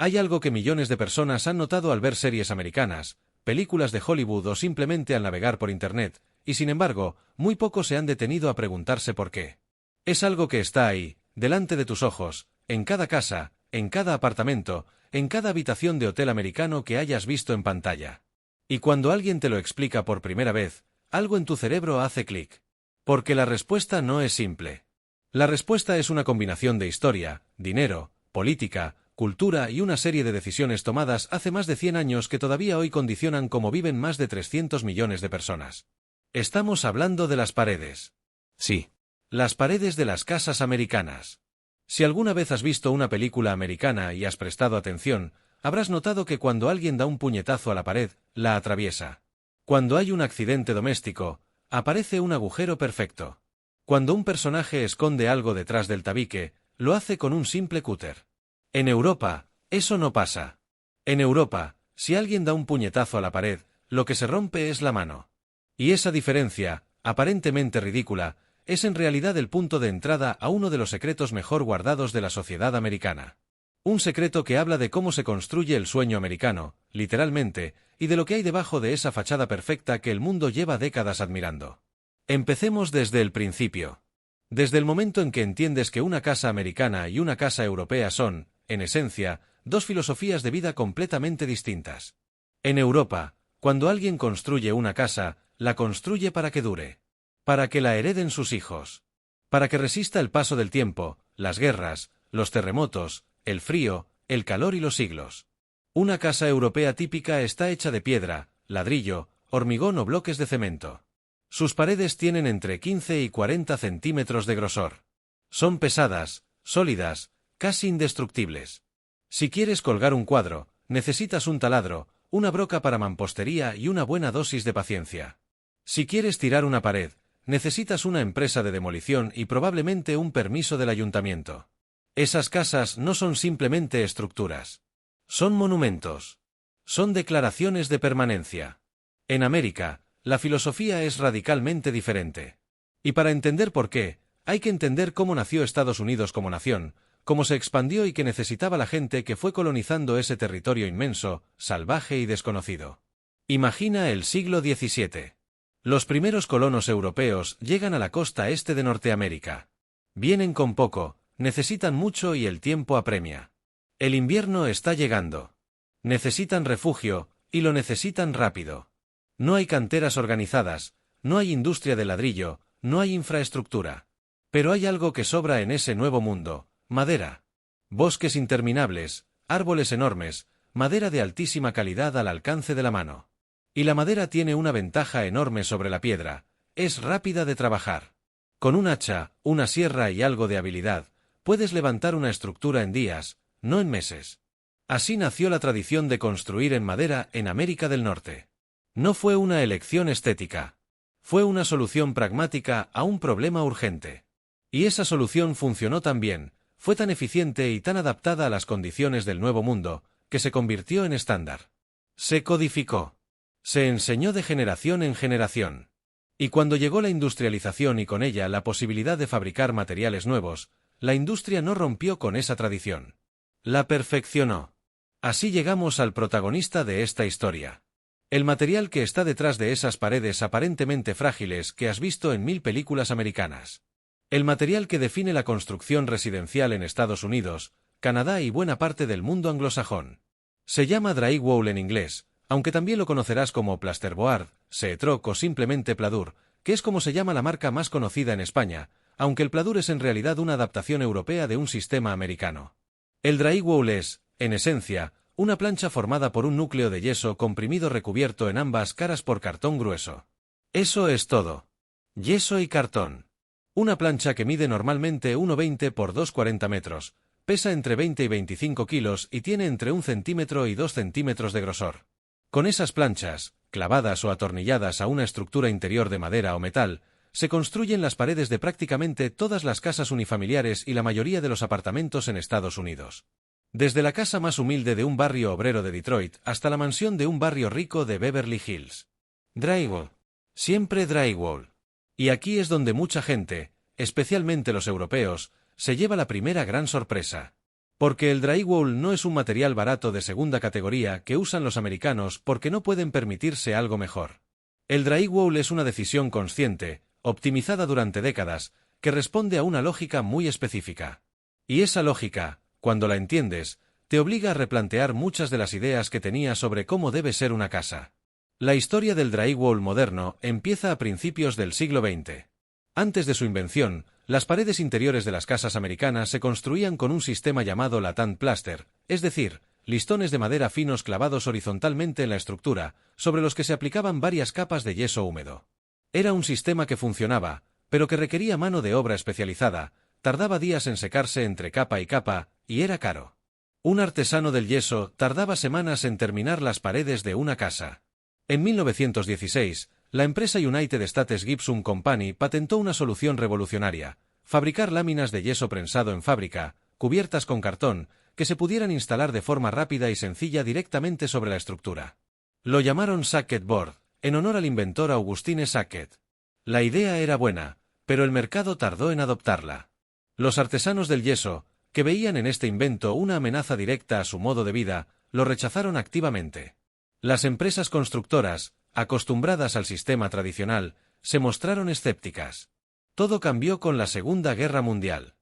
Hay algo que millones de personas han notado al ver series americanas, películas de Hollywood o simplemente al navegar por Internet, y sin embargo, muy pocos se han detenido a preguntarse por qué. Es algo que está ahí, delante de tus ojos, en cada casa, en cada apartamento, en cada habitación de hotel americano que hayas visto en pantalla. Y cuando alguien te lo explica por primera vez, algo en tu cerebro hace clic. Porque la respuesta no es simple. La respuesta es una combinación de historia, dinero, política, cultura y una serie de decisiones tomadas hace más de 100 años que todavía hoy condicionan cómo viven más de 300 millones de personas. Estamos hablando de las paredes. Sí. Las paredes de las casas americanas. Si alguna vez has visto una película americana y has prestado atención, habrás notado que cuando alguien da un puñetazo a la pared, la atraviesa. Cuando hay un accidente doméstico, aparece un agujero perfecto. Cuando un personaje esconde algo detrás del tabique, lo hace con un simple cúter. En Europa, eso no pasa. En Europa, si alguien da un puñetazo a la pared, lo que se rompe es la mano. Y esa diferencia, aparentemente ridícula, es en realidad el punto de entrada a uno de los secretos mejor guardados de la sociedad americana. Un secreto que habla de cómo se construye el sueño americano, literalmente, y de lo que hay debajo de esa fachada perfecta que el mundo lleva décadas admirando. Empecemos desde el principio. Desde el momento en que entiendes que una casa americana y una casa europea son, en esencia, dos filosofías de vida completamente distintas. En Europa, cuando alguien construye una casa, la construye para que dure. Para que la hereden sus hijos. Para que resista el paso del tiempo, las guerras, los terremotos, el frío, el calor y los siglos. Una casa europea típica está hecha de piedra, ladrillo, hormigón o bloques de cemento. Sus paredes tienen entre 15 y 40 centímetros de grosor. Son pesadas, sólidas, casi indestructibles. Si quieres colgar un cuadro, necesitas un taladro, una broca para mampostería y una buena dosis de paciencia. Si quieres tirar una pared, necesitas una empresa de demolición y probablemente un permiso del ayuntamiento. Esas casas no son simplemente estructuras. Son monumentos. Son declaraciones de permanencia. En América, la filosofía es radicalmente diferente. Y para entender por qué, hay que entender cómo nació Estados Unidos como nación, cómo se expandió y qué necesitaba la gente que fue colonizando ese territorio inmenso, salvaje y desconocido. Imagina el siglo XVII. Los primeros colonos europeos llegan a la costa este de Norteamérica. Vienen con poco, necesitan mucho y el tiempo apremia. El invierno está llegando. Necesitan refugio, y lo necesitan rápido. No hay canteras organizadas, no hay industria de ladrillo, no hay infraestructura. Pero hay algo que sobra en ese nuevo mundo: madera. Bosques interminables, árboles enormes, madera de altísima calidad al alcance de la mano. Y la madera tiene una ventaja enorme sobre la piedra: es rápida de trabajar. Con un hacha, una sierra y algo de habilidad, puedes levantar una estructura en días, no en meses. Así nació la tradición de construir en madera en América del Norte. No fue una elección estética. Fue una solución pragmática a un problema urgente. Y esa solución funcionó tan bien, fue tan eficiente y tan adaptada a las condiciones del Nuevo Mundo, que se convirtió en estándar. Se codificó. Se enseñó de generación en generación. Y cuando llegó la industrialización y con ella la posibilidad de fabricar materiales nuevos, la industria no rompió con esa tradición. La perfeccionó. Así llegamos al protagonista de esta historia. El material que está detrás de esas paredes aparentemente frágiles que has visto en 1000 películas americanas. El material que define la construcción residencial en Estados Unidos, Canadá y buena parte del mundo anglosajón. Se llama drywall en inglés, aunque también lo conocerás como plasterboard, sheetrock o simplemente pladur, que es como se llama la marca más conocida en España, aunque el pladur es en realidad una adaptación europea de un sistema americano. El drywall es, en esencia, una plancha formada por un núcleo de yeso comprimido recubierto en ambas caras por cartón grueso. Eso es todo. Yeso y cartón. Una plancha que mide normalmente 1,20 por 2,40 metros, pesa entre 20 y 25 kilos y tiene entre 1 centímetro y 2 centímetros de grosor. Con esas planchas, clavadas o atornilladas a una estructura interior de madera o metal, se construyen las paredes de prácticamente todas las casas unifamiliares y la mayoría de los apartamentos en Estados Unidos. Desde la casa más humilde de un barrio obrero de Detroit hasta la mansión de un barrio rico de Beverly Hills. Drywall. Siempre drywall. Y aquí es donde mucha gente, especialmente los europeos, se lleva la primera gran sorpresa. Porque el drywall no es un material barato de segunda categoría que usan los americanos porque no pueden permitirse algo mejor. El drywall es una decisión consciente, optimizada durante décadas, que responde a una lógica muy específica. Y esa lógica, cuando la entiendes, te obliga a replantear muchas de las ideas que tenías sobre cómo debe ser una casa. La historia del drywall moderno empieza a principios del siglo XX. Antes de su invención, las paredes interiores de las casas americanas se construían con un sistema llamado latant plaster, es decir, listones de madera finos clavados horizontalmente en la estructura, sobre los que se aplicaban varias capas de yeso húmedo. Era un sistema que funcionaba, pero que requería mano de obra especializada, tardaba días en secarse entre capa y capa, y era caro. Un artesano del yeso tardaba semanas en terminar las paredes de una casa. En 1916, la empresa United States Gypsum Company patentó una solución revolucionaria: fabricar láminas de yeso prensado en fábrica, cubiertas con cartón, que se pudieran instalar de forma rápida y sencilla directamente sobre la estructura. Lo llamaron Sackett Board, en honor al inventor Augustine Sackett. La idea era buena, pero el mercado tardó en adoptarla. Los artesanos del yeso, que veían en este invento una amenaza directa a su modo de vida, lo rechazaron activamente. Las empresas constructoras, acostumbradas al sistema tradicional, se mostraron escépticas. Todo cambió con la Segunda Guerra Mundial.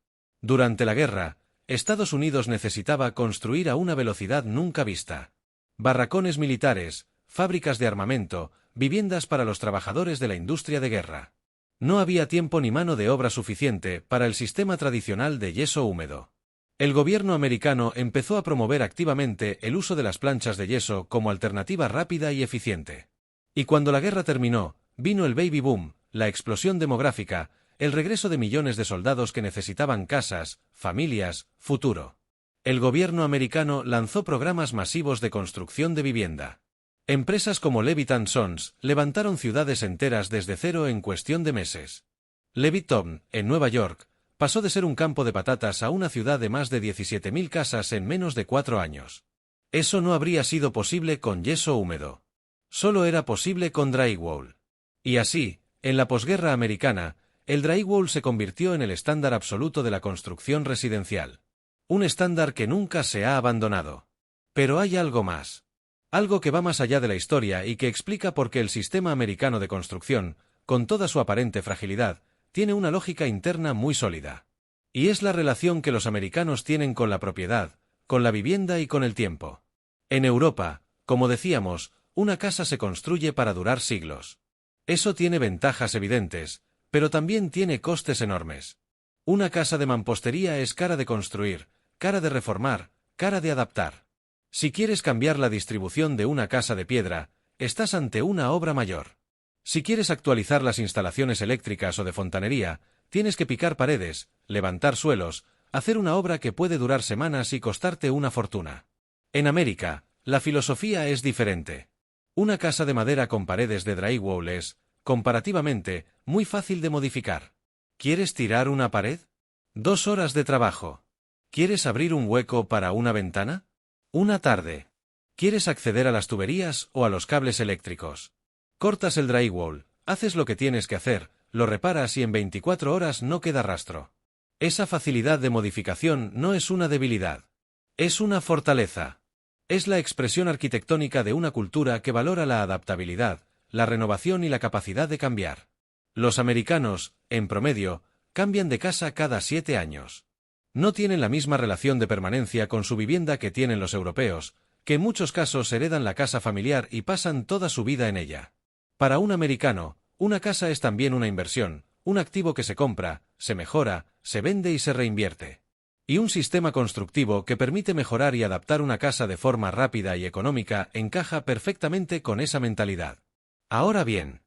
Durante la guerra, Estados Unidos necesitaba construir a una velocidad nunca vista. Barracones militares, fábricas de armamento, viviendas para los trabajadores de la industria de guerra. No había tiempo ni mano de obra suficiente para el sistema tradicional de yeso húmedo. El gobierno americano empezó a promover activamente el uso de las planchas de yeso como alternativa rápida y eficiente. Y cuando la guerra terminó, vino el baby boom, la explosión demográfica, el regreso de millones de soldados que necesitaban casas, familias, futuro. El gobierno americano lanzó programas masivos de construcción de vivienda. Empresas como Levitt & Sons levantaron ciudades enteras desde cero en cuestión de meses. Levittown, en Nueva York, pasó de ser un campo de patatas a una ciudad de más de 17.000 casas en menos de 4 años. Eso no habría sido posible con yeso húmedo. Solo era posible con drywall. Y así, en la posguerra americana, el drywall se convirtió en el estándar absoluto de la construcción residencial. Un estándar que nunca se ha abandonado. Pero hay algo más. Algo que va más allá de la historia y que explica por qué el sistema americano de construcción, con toda su aparente fragilidad, tiene una lógica interna muy sólida. Y es la relación que los americanos tienen con la propiedad, con la vivienda y con el tiempo. En Europa, como decíamos, una casa se construye para durar siglos. Eso tiene ventajas evidentes, pero también tiene costes enormes. Una casa de mampostería es cara de construir, cara de reformar, cara de adaptar. Si quieres cambiar la distribución de una casa de piedra, estás ante una obra mayor. Si quieres actualizar las instalaciones eléctricas o de fontanería, tienes que picar paredes, levantar suelos, hacer una obra que puede durar semanas y costarte una fortuna. En América, la filosofía es diferente. Una casa de madera con paredes de drywall es, comparativamente, muy fácil de modificar. ¿Quieres tirar una pared? 2 horas de trabajo. ¿Quieres abrir un hueco para una ventana? Una tarde. ¿Quieres acceder a las tuberías o a los cables eléctricos? Cortas el drywall, haces lo que tienes que hacer, lo reparas y en 24 horas no queda rastro. Esa facilidad de modificación no es una debilidad. Es una fortaleza. Es la expresión arquitectónica de una cultura que valora la adaptabilidad, la renovación y la capacidad de cambiar. Los americanos, en promedio, cambian de casa cada 7 años. No tienen la misma relación de permanencia con su vivienda que tienen los europeos, que en muchos casos heredan la casa familiar y pasan toda su vida en ella. Para un americano, una casa es también una inversión, un activo que se compra, se mejora, se vende y se reinvierte. Y un sistema constructivo que permite mejorar y adaptar una casa de forma rápida y económica encaja perfectamente con esa mentalidad. Ahora bien,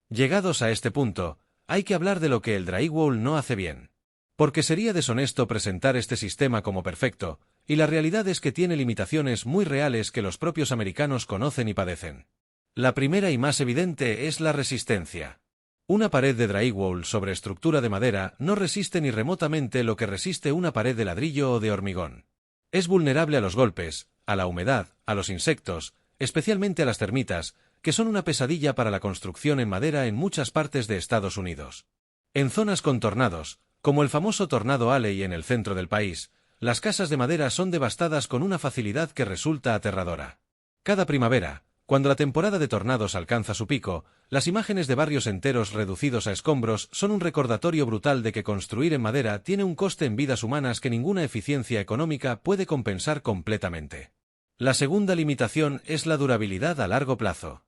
llegados a este punto, hay que hablar de lo que el drywall no hace bien. Porque sería deshonesto presentar este sistema como perfecto, y la realidad es que tiene limitaciones muy reales que los propios americanos conocen y padecen. La primera y más evidente es la resistencia. Una pared de drywall sobre estructura de madera no resiste ni remotamente lo que resiste una pared de ladrillo o de hormigón. Es vulnerable a los golpes, a la humedad, a los insectos, especialmente a las termitas, que son una pesadilla para la construcción en madera en muchas partes de Estados Unidos. En zonas con tornados, como el famoso tornado Alley en el centro del país, las casas de madera son devastadas con una facilidad que resulta aterradora. Cada primavera, cuando la temporada de tornados alcanza su pico, las imágenes de barrios enteros reducidos a escombros son un recordatorio brutal de que construir en madera tiene un coste en vidas humanas que ninguna eficiencia económica puede compensar completamente. La segunda limitación es la durabilidad a largo plazo.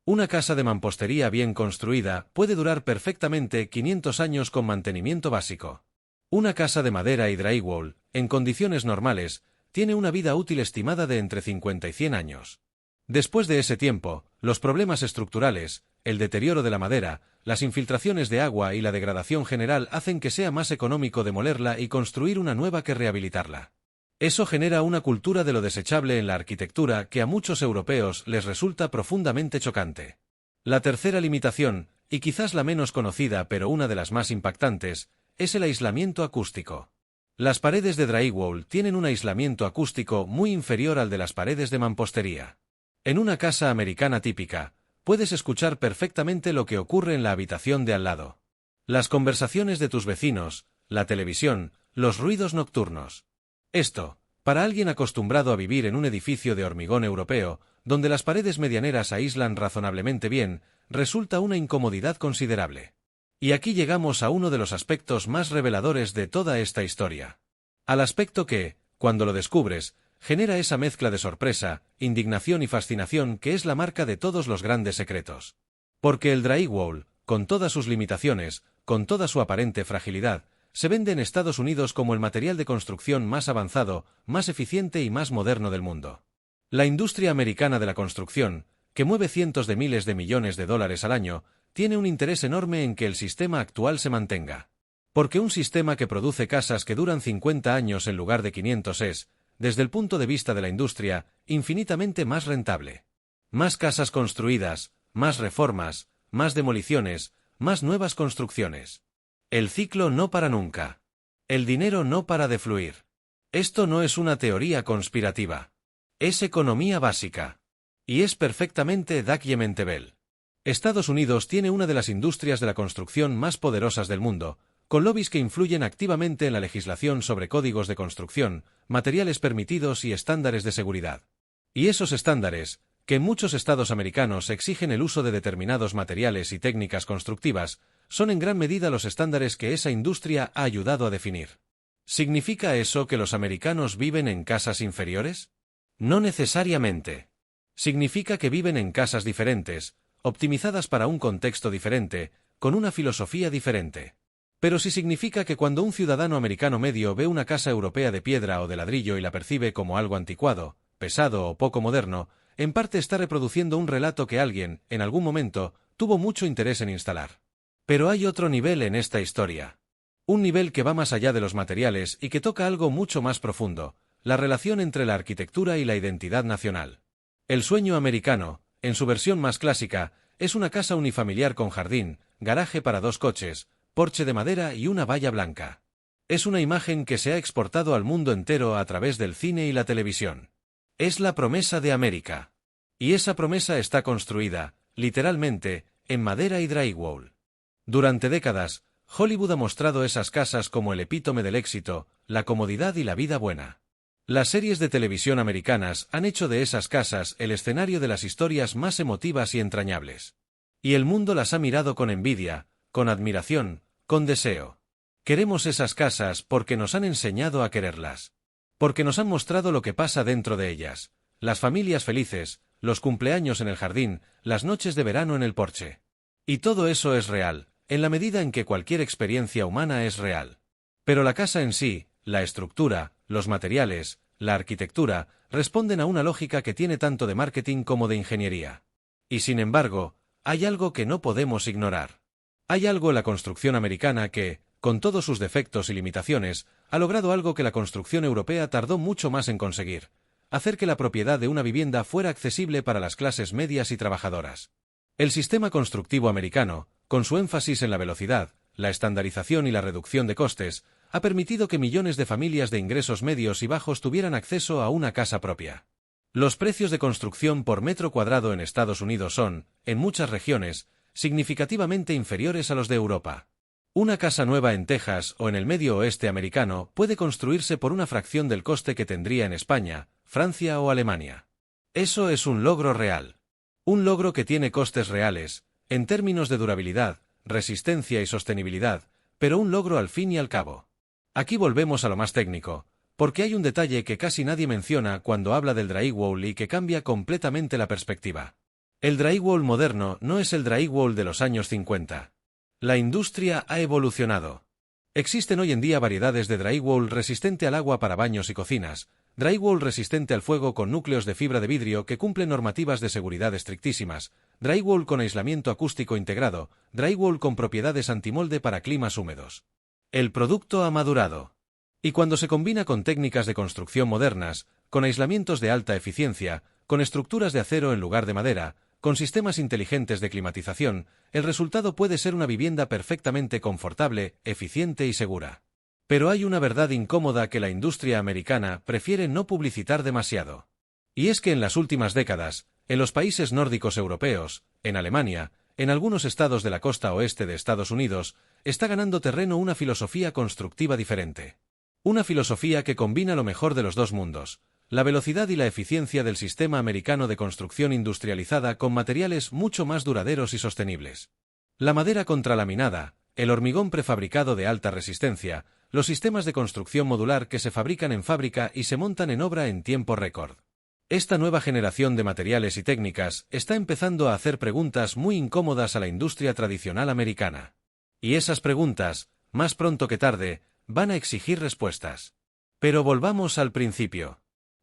Una casa de mampostería bien construida puede durar perfectamente 500 años con mantenimiento básico. Una casa de madera y drywall, en condiciones normales, tiene una vida útil estimada de entre 50 y 100 años. Después de ese tiempo, los problemas estructurales, el deterioro de la madera, las infiltraciones de agua y la degradación general hacen que sea más económico demolerla y construir una nueva que rehabilitarla. Eso genera una cultura de lo desechable en la arquitectura que a muchos europeos les resulta profundamente chocante. La tercera limitación, y quizás la menos conocida pero una de las más impactantes, es el aislamiento acústico. Las paredes de drywall tienen un aislamiento acústico muy inferior al de las paredes de mampostería. En una casa americana típica, puedes escuchar perfectamente lo que ocurre en la habitación de al lado. Las conversaciones de tus vecinos, la televisión, los ruidos nocturnos. Esto, para alguien acostumbrado a vivir en un edificio de hormigón europeo, donde las paredes medianeras aíslan razonablemente bien, resulta una incomodidad considerable. Y aquí llegamos a uno de los aspectos más reveladores de toda esta historia. Al aspecto que, cuando lo descubres, genera esa mezcla de sorpresa, indignación y fascinación que es la marca de todos los grandes secretos. Porque el drywall, con todas sus limitaciones, con toda su aparente fragilidad, se vende en Estados Unidos como el material de construcción más avanzado, más eficiente y más moderno del mundo. La industria americana de la construcción, que mueve cientos de miles de millones de dólares al año, tiene un interés enorme en que el sistema actual se mantenga. Porque un sistema que produce casas que duran 50 años en lugar de 500 es, desde el punto de vista de la industria, infinitamente más rentable. Más casas construidas, más reformas, más demoliciones, más nuevas construcciones. El ciclo no para nunca. El dinero no para de fluir. Esto no es una teoría conspirativa. Es economía básica. Y es perfectamente documentable. Estados Unidos tiene una de las industrias de la construcción más poderosas del mundo, con lobbies que influyen activamente en la legislación sobre códigos de construcción, materiales permitidos y estándares de seguridad. Y esos estándares, que en muchos estados americanos exigen el uso de determinados materiales y técnicas constructivas, son en gran medida los estándares que esa industria ha ayudado a definir. ¿Significa eso que los americanos viven en casas inferiores? No necesariamente. Significa que viven en casas diferentes, optimizadas para un contexto diferente, con una filosofía diferente. Pero sí significa que cuando un ciudadano americano medio ve una casa europea de piedra o de ladrillo y la percibe como algo anticuado, pesado o poco moderno, en parte está reproduciendo un relato que alguien, en algún momento, tuvo mucho interés en instalar. Pero hay otro nivel en esta historia. Un nivel que va más allá de los materiales y que toca algo mucho más profundo, la relación entre la arquitectura y la identidad nacional. El sueño americano, en su versión más clásica, es una casa unifamiliar con jardín, garaje para 2 coches, porche de madera y una valla blanca. Es una imagen que se ha exportado al mundo entero a través del cine y la televisión. Es la promesa de América. Y esa promesa está construida, literalmente, en madera y drywall. Durante décadas, Hollywood ha mostrado esas casas como el epítome del éxito, la comodidad y la vida buena. Las series de televisión americanas han hecho de esas casas el escenario de las historias más emotivas y entrañables. Y el mundo las ha mirado con envidia, con admiración, con deseo. Queremos esas casas porque nos han enseñado a quererlas. Porque nos han mostrado lo que pasa dentro de ellas, las familias felices, los cumpleaños en el jardín, las noches de verano en el porche. Y todo eso es real, en la medida en que cualquier experiencia humana es real. Pero la casa en sí, la estructura, los materiales, la arquitectura, responden a una lógica que tiene tanto de marketing como de ingeniería. Y sin embargo, hay algo que no podemos ignorar. Hay algo en la construcción americana que, con todos sus defectos y limitaciones, ha logrado algo que la construcción europea tardó mucho más en conseguir: hacer que la propiedad de una vivienda fuera accesible para las clases medias y trabajadoras. El sistema constructivo americano, con su énfasis en la velocidad, la estandarización y la reducción de costes, ha permitido que millones de familias de ingresos medios y bajos tuvieran acceso a una casa propia. Los precios de construcción por metro cuadrado en Estados Unidos son, en muchas regiones, significativamente inferiores a los de Europa. Una casa nueva en Texas o en el medio oeste americano puede construirse por una fracción del coste que tendría en España, Francia o Alemania. Eso es un logro real. Un logro que tiene costes reales, en términos de durabilidad, resistencia y sostenibilidad, pero un logro al fin y al cabo. Aquí volvemos a lo más técnico, porque hay un detalle que casi nadie menciona cuando habla del drywall y que cambia completamente la perspectiva. El drywall moderno no es el drywall de los años 50. La industria ha evolucionado. Existen hoy en día variedades de drywall resistente al agua para baños y cocinas, drywall resistente al fuego con núcleos de fibra de vidrio que cumplen normativas de seguridad estrictísimas, drywall con aislamiento acústico integrado, drywall con propiedades antimolde para climas húmedos. El producto ha madurado. Y cuando se combina con técnicas de construcción modernas, con aislamientos de alta eficiencia, con estructuras de acero en lugar de madera, con sistemas inteligentes de climatización, el resultado puede ser una vivienda perfectamente confortable, eficiente y segura. Pero hay una verdad incómoda que la industria americana prefiere no publicitar demasiado. Y es que en las últimas décadas, en los países nórdicos europeos, en Alemania, en algunos estados de la costa oeste de Estados Unidos, está ganando terreno una filosofía constructiva diferente. Una filosofía que combina lo mejor de los dos mundos, la velocidad y la eficiencia del sistema americano de construcción industrializada con materiales mucho más duraderos y sostenibles. La madera contralaminada, el hormigón prefabricado de alta resistencia, los sistemas de construcción modular que se fabrican en fábrica y se montan en obra en tiempo récord. Esta nueva generación de materiales y técnicas está empezando a hacer preguntas muy incómodas a la industria tradicional americana. Y esas preguntas, más pronto que tarde, van a exigir respuestas. Pero volvamos al principio.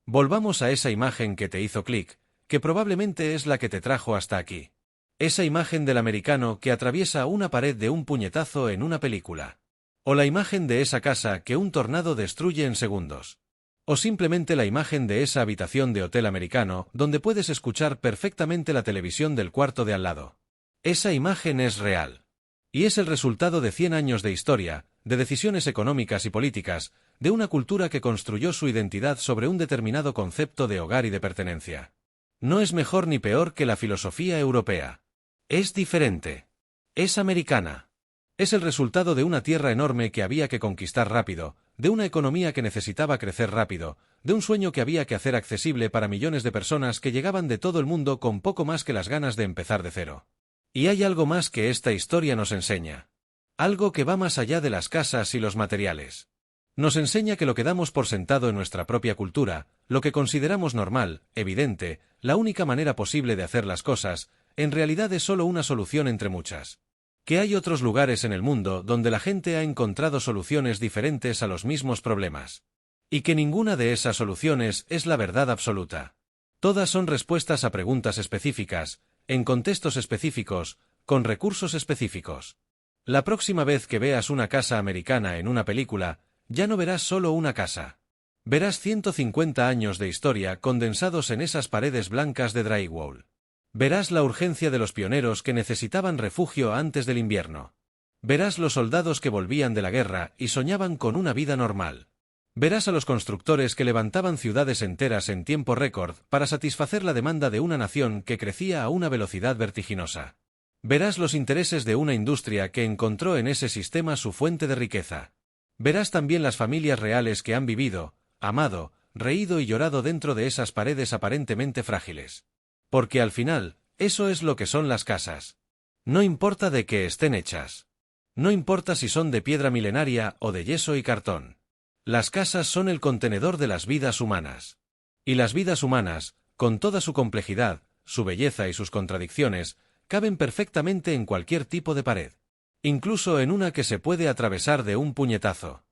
Volvamos a esa imagen que te hizo clic, que probablemente es la que te trajo hasta aquí. Esa imagen del americano que atraviesa una pared de un puñetazo en una película. O la imagen de esa casa que un tornado destruye en segundos. O simplemente la imagen de esa habitación de hotel americano donde puedes escuchar perfectamente la televisión del cuarto de al lado. Esa imagen es real. Y es el resultado de 100 años de historia, de decisiones económicas y políticas, de una cultura que construyó su identidad sobre un determinado concepto de hogar y de pertenencia. No es mejor ni peor que la filosofía europea. Es diferente. Es americana. Es el resultado de una tierra enorme que había que conquistar rápido, de una economía que necesitaba crecer rápido, de un sueño que había que hacer accesible para millones de personas que llegaban de todo el mundo con poco más que las ganas de empezar de cero. Y hay algo más que esta historia nos enseña. Algo que va más allá de las casas y los materiales. Nos enseña que lo que damos por sentado en nuestra propia cultura, lo que consideramos normal, evidente, la única manera posible de hacer las cosas, en realidad es solo una solución entre muchas. Que hay otros lugares en el mundo donde la gente ha encontrado soluciones diferentes a los mismos problemas. Y que ninguna de esas soluciones es la verdad absoluta. Todas son respuestas a preguntas específicas, en contextos específicos, con recursos específicos. La próxima vez que veas una casa americana en una película, ya no verás solo una casa. Verás 150 años de historia condensados en esas paredes blancas de drywall. Verás la urgencia de los pioneros que necesitaban refugio antes del invierno. Verás los soldados que volvían de la guerra y soñaban con una vida normal. Verás a los constructores que levantaban ciudades enteras en tiempo récord para satisfacer la demanda de una nación que crecía a una velocidad vertiginosa. Verás los intereses de una industria que encontró en ese sistema su fuente de riqueza. Verás también las familias reales que han vivido, amado, reído y llorado dentro de esas paredes aparentemente frágiles. Porque al final, eso es lo que son las casas. No importa de qué estén hechas. No importa si son de piedra milenaria o de yeso y cartón. Las casas son el contenedor de las vidas humanas. Y las vidas humanas, con toda su complejidad, su belleza y sus contradicciones, caben perfectamente en cualquier tipo de pared. Incluso en una que se puede atravesar de un puñetazo.